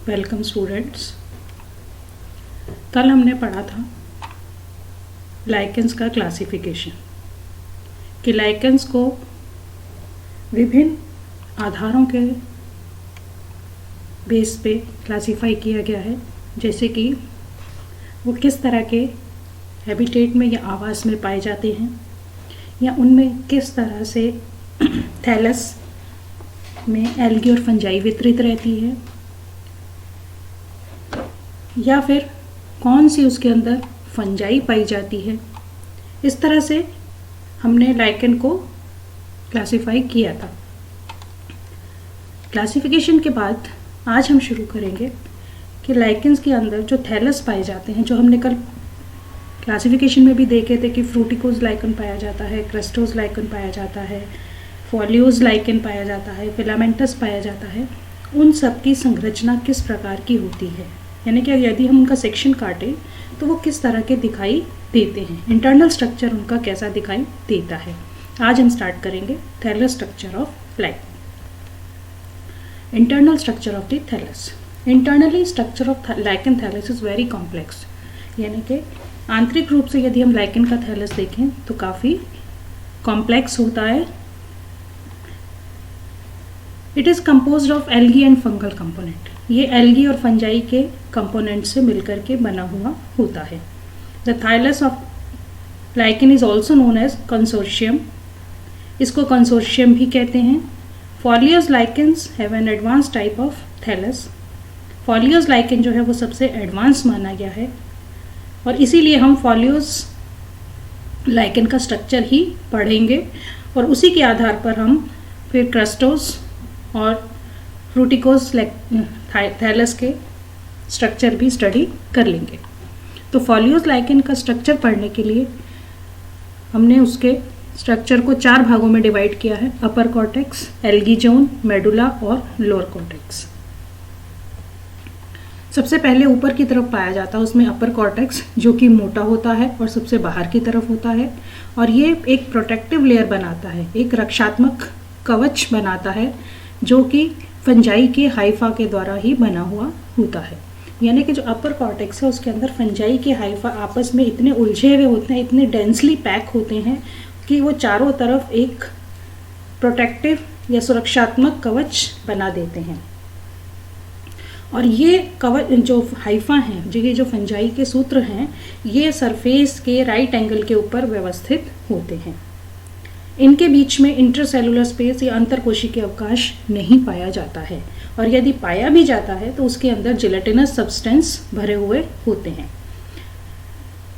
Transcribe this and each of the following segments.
Welcome students. कल हमने पढ़ा था लाइकेंस का क्लासिफिकेशन कि लाइकेंस को विभिन्न आधारों के बेस पे क्लासिफाई किया गया है, जैसे कि वो किस तरह के हैबिटेट में या आवास में पाए जाते हैं, या उनमें किस तरह से थैलस में एल्गी और फंजाई वितरित रहती है, या फिर कौन सी उसके अंदर फंजाई पाई जाती है। इस तरह से हमने लाइकेन को क्लासिफाई किया था। क्लासिफिकेशन के बाद आज हम शुरू करेंगे कि लाइकेन्स के अंदर जो थैलस पाए जाते हैं, जो हमने कल क्लासिफिकेशन में भी देखे थे कि फ्रूटिकोज लाइकेन पाया जाता है, क्रस्टोज लाइकेन पाया जाता है, फॉलियोज लाइकेन पाया जाता है, फिलामेंटस पाया जाता है। उन सब की संरचना किस प्रकार की होती है, यानी कि यदि हम उनका सेक्शन काटें तो वो किस तरह के दिखाई देते हैं, इंटरनल स्ट्रक्चर उनका कैसा दिखाई देता है। आज हम स्टार्ट करेंगे thallus structure of lichen. Internal structure of the thallus. Internally structure of lichen thallus is very complex, यानी कि आंतरिक रूप से यदि हम लाइकेन का थैलस देखें तो काफ़ी कॉम्प्लेक्स होता है। It is composed of algae and fungal component. ये एल्गी और फंजाई के कंपोनेंट से मिलकर के बना हुआ होता है। The thallus of lichen is also known as consortium. इसको कंसोर्शियम भी कहते हैं। Foliose lichens have an advance type of thallus. Foliose lichen जो है वो सबसे एडवांस माना गया है, और इसीलिए हम फॉलियोज लाइकेन का स्ट्रक्चर ही पढ़ेंगे, और उसी के आधार पर हम फिर क्रस्टोस और फ्रूटिकोज थैलस के स्ट्रक्चर भी स्टडी कर लेंगे। तो फॉलियोज लाइकेन का स्ट्रक्चर पढ़ने के लिए हमने उसके स्ट्रक्चर को 4 भागों में डिवाइड किया है: अपर कॉर्टेक्स, एल्गी जोन, मेडुला और लोअर कॉर्टेक्स। सबसे पहले ऊपर की तरफ पाया जाता है उसमें अपर कॉर्टेक्स, जो कि मोटा होता है और सबसे बाहर की तरफ होता है, और ये एक प्रोटेक्टिव लेयर बनाता है, एक रक्षात्मक कवच बनाता है, जो कि फंजाई के हाइफा के द्वारा ही बना हुआ होता है। यानी कि जो अपर कॉर्टेक्स है उसके अंदर फंजाई के हाइफा आपस में इतने उलझे हुए होते हैं, इतने डेंसली पैक होते हैं कि वो चारों तरफ एक प्रोटेक्टिव या सुरक्षात्मक कवच बना देते हैं। और ये कवच जो हाइफा हैं, ये जो फंजाई के सूत्र हैं, ये सरफेस के राइट एंगल के ऊपर व्यवस्थित होते हैं। इनके बीच में इंटरसेलुलर स्पेस या अंतरकोशिकीय अवकाश नहीं पाया जाता है, और यदि पाया भी जाता है तो उसके अंदर जिलेटिनस सब्सटेंस भरे हुए होते हैं।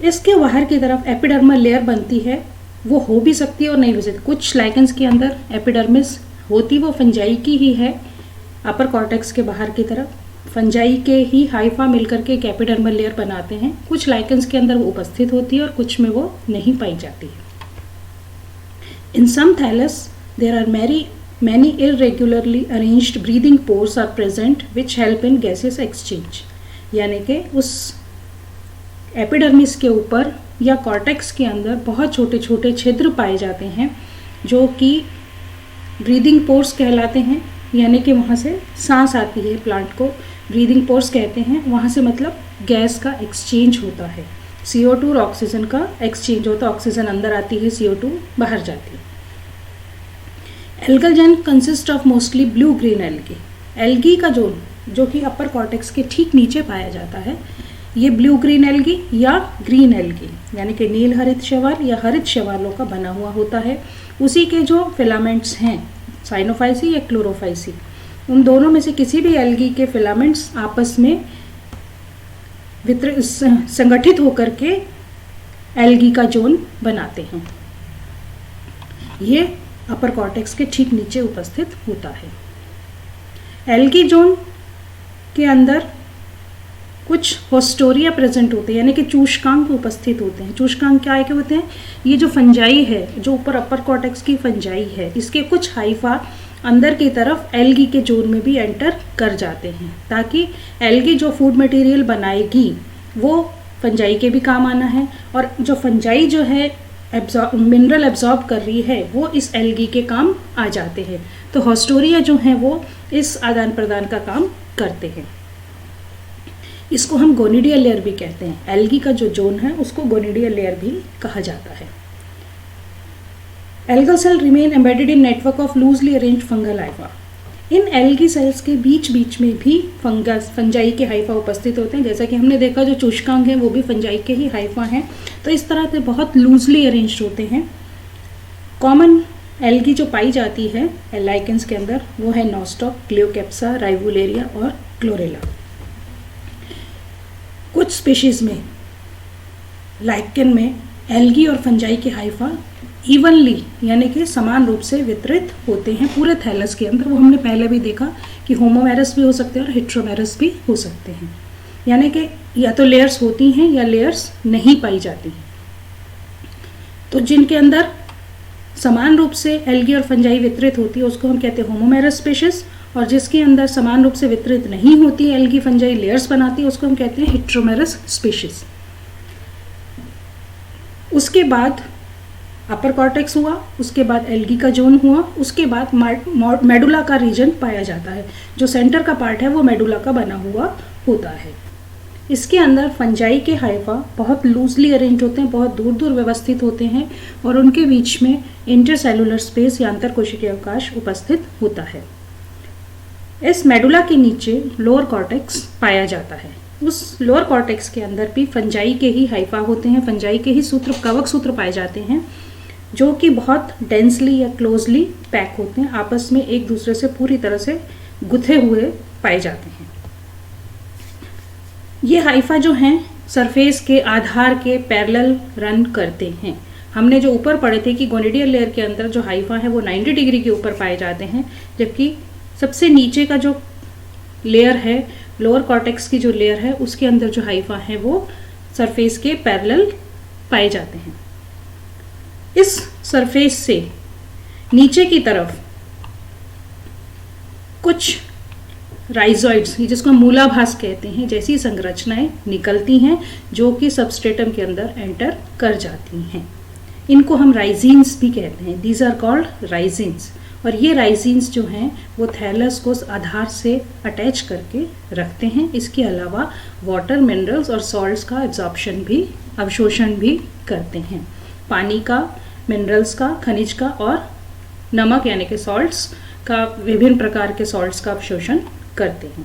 इसके बाहर की तरफ एपिडर्मल लेयर बनती है। वो हो भी सकती है और नहीं भी सकती। कुछ लाइकेन्स के अंदर एपिडर्मिस होती वो फंजाई की ही है। अपर कॉर्टेक्स के बाहर की तरफ फंजाई के ही हाइफा मिलकर के एक एपिडर्मल लेयर बनाते हैं। कुछ लाइकेन्स के अंदर वो उपस्थित होती है और कुछ में वो नहीं पाई जाती है। In some thallus, there are many irregularly arranged breathing pores are present which help in gaseous exchange. यानी कि उस एपिडर्मिस के ऊपर या कॉर्टेक्स के अंदर बहुत छोटे छोटे छिद्र पाए जाते हैं, जो कि ब्रीदिंग पोर्स कहलाते हैं। यानी कि वहाँ से सांस आती है, प्लांट को ब्रीदिंग पोर्स कहते हैं। वहाँ से मतलब गैस का एक्सचेंज होता है, CO2 और ऑक्सीजन का एक्सचेंज होता है। ऑक्सीजन अंदर आती है, CO2 बाहर जाती है। एल्गल जन consist of mostly blue green algae. Algae का जोन जो कि अपर कॉर्टेक्स के ठीक नीचे पाया जाता है, ये ब्लू ग्रीन एल्गी या ग्रीन एल्गी यानी कि नील हरित शैवाल या हरित शैवालों का बना हुआ होता है। उसी के जो फिलामेंट्स हैं, साइनोफाइसी या क्लोरोफाइसी, उन दोनों में से किसी भी एल्गी के फिलामेंट्स आपस में संगठित होकर के एल्गी का जोन बनाते हैं। ये अपर कॉर्टेक्स के ठीक नीचे उपस्थित होता है। एल्गी जोन के अंदर कुछ होस्टोरिया प्रेजेंट होते हैं, यानी कि चूषकांक उपस्थित होते हैं। चूषकांक क्या है, क्या होते हैं? ये जो फंजाई है, जो ऊपर अपर कॉर्टेक्स की फंजाई है, इसके कुछ हाइफा अंदर की तरफ एल्गी के जोन में भी एंटर कर जाते हैं, ताकि एल्गी जो फूड मटेरियल बनाएगी वो फंजाई के भी काम आना है, और जो फंजाई जो है मिनरल एब्जॉर्ब कर रही है वो इस एल्गी के काम आ जाते हैं। तो होस्टोरिया जो हैं वो इस आदान प्रदान का काम करते हैं। इसको हम गोनिडियल लेयर भी कहते हैं। एल्गी का जो जोन है उसको गोनिडियल लेयर भी कहा जाता है। Algal cell remain embedded in network of loosely arranged fungal hypha. इन एल्गी सेल्स के बीच बीच में भी फंजाई के हाइफा उपस्थित होते हैं। जैसा कि हमने देखा जो चूष्कांग हैं वो भी फंजाई के ही हाइफा हैं। तो इस तरह से बहुत लूजली अरेंज्ड होते हैं। कॉमन एल्गी जो पाई जाती है लाइकेंस के अंदर वो है नॉस्टॉक, क्लियोकैप्सा, राइवुलेरिया और क्लोरेला। कुछ स्पीशीज में लाइकेन में एल्गी और फंजाई के हाइफा इवनली यानी कि समान रूप से वितरित होते हैं पूरे थैलस के अंदर। वो हमने पहले भी देखा कि होमोमेरस भी हो सकते हैं और हेट्रोमेरस भी हो सकते हैं, यानी कि या तो लेयर्स होती हैं या लेयर्स नहीं पाई जाती हैं। तो जिनके अंदर समान रूप से एल्गी और फंजाई वितरित होती है उसको हम कहते हैं होमोमेरस स्पीशीज, और जिसके अंदर समान रूप से वितरित नहीं होती है एल्गी फंजाई लेयर्स बनाती है उसको हम कहते हैं हेट्रोमेरस स्पीशीज। उसके बाद अपर कॉर्टेक्स हुआ, उसके बाद एल्गी का जोन हुआ, उसके बाद मेडुला का रीजन पाया जाता है। जो सेंटर का पार्ट है वो मेडुला का बना हुआ होता है। इसके अंदर फंजाई के हाइफा बहुत लूजली अरेंज होते हैं, बहुत दूर दूर व्यवस्थित होते हैं और उनके बीच में इंटरसेलुलर स्पेस या अंतर कोशिकीय अवकाश उपस्थित होता है। इस मेडुला के नीचे लोअर कॉर्टेक्स पाया जाता है। उस लोअर कॉर्टेक्स के अंदर भी फंजाई के ही हाइफा होते हैं, फंजाई के ही सूत्र, कवक सूत्र पाए जाते हैं जो कि बहुत डेंसली या क्लोजली पैक होते हैं, आपस में एक दूसरे से पूरी तरह से गुथे हुए पाए जाते हैं। ये हाइफा जो हैं सरफेस के आधार के पैरेलल रन करते हैं। हमने जो ऊपर पढ़े थे कि गोनिडियल लेयर के अंदर जो हाइफा है वो 90 डिग्री के ऊपर पाए जाते हैं, जबकि सबसे नीचे का जो लेयर है लोअर कॉर्टेक्स की जो लेयर है उसके अंदर जो हाइफा है वो सरफेस के पैरेलल पाए जाते हैं। इस सरफेस से नीचे की तरफ कुछ राइजोइड्स जिसको हम मूलाभास कहते हैं जैसी संरचनाएं निकलती हैं जो कि सबस्ट्रेटम के अंदर एंटर कर जाती हैं। इनको हम राइजीन्स भी कहते हैं। These are called rhizines. और ये राइजीन्स जो हैं वो थैलस को आधार से अटैच करके रखते हैं। इसके अलावा वाटर, मिनरल्स और सॉल्ट्स का एब्जॉर्प्शन भी, अवशोषण भी करते हैं। पानी का, मिनरल्स का, खनिज का और नमक यानी कि सॉल्ट्स का, विभिन्न प्रकार के सॉल्ट्स का अवशोषण करते हैं।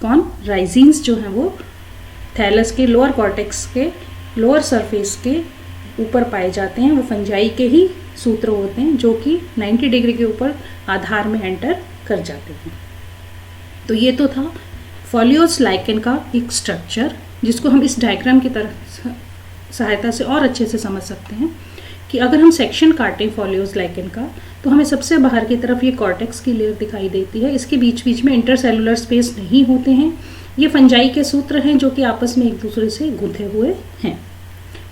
कौन? राइजीन्स जो हैं वो थैलस के लोअर कॉर्टेक्स के लोअर सरफेस के ऊपर पाए जाते हैं। वो फंजाई के ही सूत्र होते हैं जो कि 90 डिग्री के ऊपर आधार में एंटर कर जाते हैं। तो ये तो था फॉलियोस लाइकेन का एक स्ट्रक्चर जिसको हम इस डायग्राम की तरह सहायता से और अच्छे से समझ सकते हैं कि अगर हम सेक्शन काटें फॉलियोस लाइकेन का तो हमें सबसे बाहर की तरफ ये कॉर्टेक्स की लेयर दिखाई देती है। इसके बीच बीच में इंटरसेलुलर स्पेस नहीं होते हैं। ये फंजाई के सूत्र हैं जो कि आपस में एक दूसरे से गुंथे हुए हैं।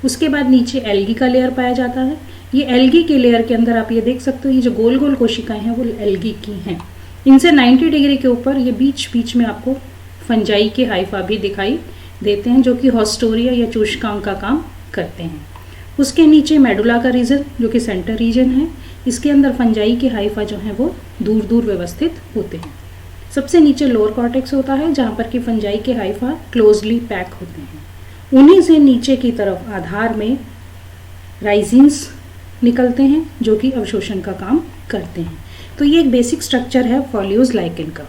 उसके बाद नीचे एल्गी का लेयर पाया जाता है। ये एल्गी के लेयर के अंदर आप ये देख सकते हो ये जो गोल गोल कोशिकाएं हैं वो एल्गी की हैं। इनसे 90 डिग्री के ऊपर ये बीच बीच में आपको फंजाई के हाइफा भी दिखाई देते हैं जो कि हॉस्टोरिया या चूष्कांक का काम करते हैं। उसके नीचे मेडुला का रीजन जो कि सेंटर रीजन है, इसके अंदर फंजाई के हाइफा जो हैं वो दूर दूर व्यवस्थित होते हैं। सबसे नीचे लोअर कॉर्टेक्स होता है जहाँ पर कि फंजाई के हाइफा क्लोजली पैक होते हैं। उन्हीं से नीचे की तरफ आधार में राइजीन्स निकलते हैं जो कि अवशोषण का काम करते हैं। तो ये एक बेसिक स्ट्रक्चर है फॉलियोस लाइकेन का।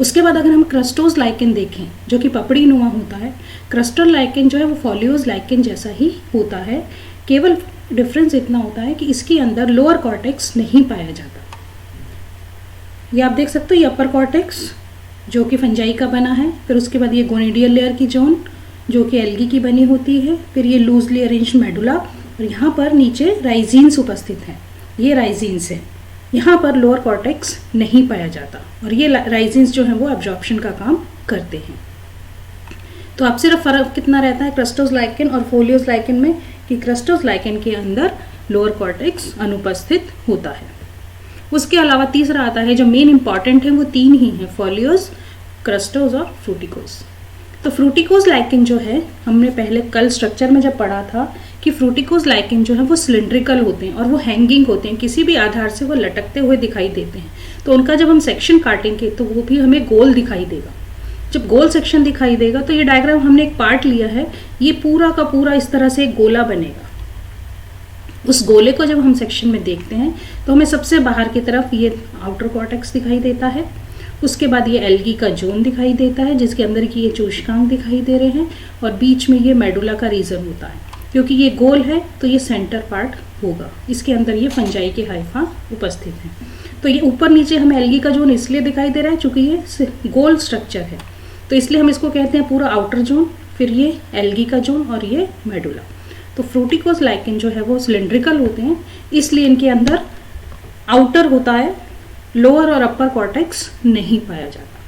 उसके बाद अगर हम क्रस्टोस लाइकेन देखें जो कि पपड़ी नुमा होता है, क्रस्टल लाइकेन जो है वो फॉलियोस लाइकेन जैसा ही होता है। केवल डिफरेंस इतना होता है कि इसके अंदर लोअर कॉर्टेक्स नहीं पाया जाता। ये आप देख सकते हो ये अपर कॉर्टेक्स जो कि फंजाई का बना है, फिर उसके बाद ये गोनिडियल लेयर की जोन जो कि एल्गी की बनी होती है, फिर ये लूजली अरेंज्ड मेडुला और यहाँ पर नीचे राइजीन्स उपस्थित हैं। ये राइजीन्स है। यहाँ पर लोअर कॉर्टेक्स नहीं पाया जाता और ये राइजीन्स जो हैं वो एब्जॉर्प्शन का काम करते हैं। तो अब सिर्फ फर्क कितना रहता है क्रस्टोस लाइकेन और फॉलियोस लाइकेन में कि क्रस्टोस लाइकेन के अंदर लोअर कॉर्टेक्स अनुपस्थित होता है। उसके अलावा तीसरा आता है जो मेन इंपॉर्टेंट है, वो तीन ही हैं, फॉलियोस, क्रस्टोस और फ्रूटिकोस। तो फ्रूटिकोस लाइकेन जो है हमने पहले कल स्ट्रक्चर में जब पढ़ा था कि फ्रूटिकोस लाइकेन जो है वो सिलिंड्रिकल होते हैं और वो हैंगिंग होते हैं, किसी भी आधार से वो लटकते हुए दिखाई देते हैं। तो उनका जब हम सेक्शन काटेंगे तो वो भी हमें गोल दिखाई देगा। जब गोल सेक्शन दिखाई देगा तो ये डायग्राम हमने एक पार्ट लिया है, ये पूरा का पूरा इस तरह से एक गोला बनेगा। उस गोले को जब हम सेक्शन में देखते हैं तो हमें सबसे बाहर की तरफ ये आउटर कॉर्टेक्स दिखाई देता है, उसके बाद ये एल्गी का जोन दिखाई देता है जिसके अंदर की ये चूषकांक दिखाई दे रहे हैं, और बीच में ये मेडुला का रीजन होता है। क्योंकि ये गोल है तो ये सेंटर पार्ट होगा, इसके अंदर ये फंजाई के हाइफा उपस्थित हैं। तो ये ऊपर नीचे हमें एल्गी का जोन इसलिए दिखाई दे रहा है क्योंकि ये गोल स्ट्रक्चर है, तो इसलिए हम इसको कहते हैं पूरा आउटर जोन, फिर ये एल्गी का जोन और ये मेडुला। तो फ्रूटिकोस लाइकेन जो है वो सिलिंड्रिकल होते हैं, इसलिए इनके अंदर आउटर होता है, लोअर और अपर कॉर्टेक्स नहीं पाया जाता।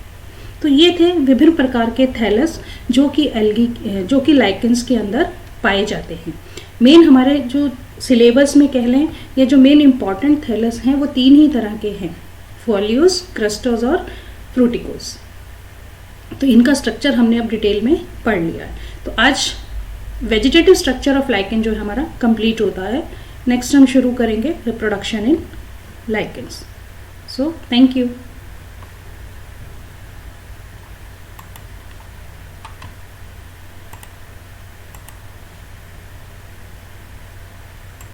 तो ये थे विभिन्न प्रकार के थैलस जो कि लाइकेन्स के अंदर पाए जाते हैं। मेन हमारे जो सिलेबस में कह लें या जो मेन इंपॉर्टेंट थैलस हैं वो 3 ही तरह के हैं, फॉलियोस, क्रस्टोस और फ्रूटिकोस। तो इनका स्ट्रक्चर हमने अब डिटेल में पढ़ लिया है। तो आज वेजिटेटिव स्ट्रक्चर ऑफ लाइकेन जो है हमारा कंप्लीट होता है। नेक्स्ट हम शुरू करेंगे reproduction in lichens. So thank you.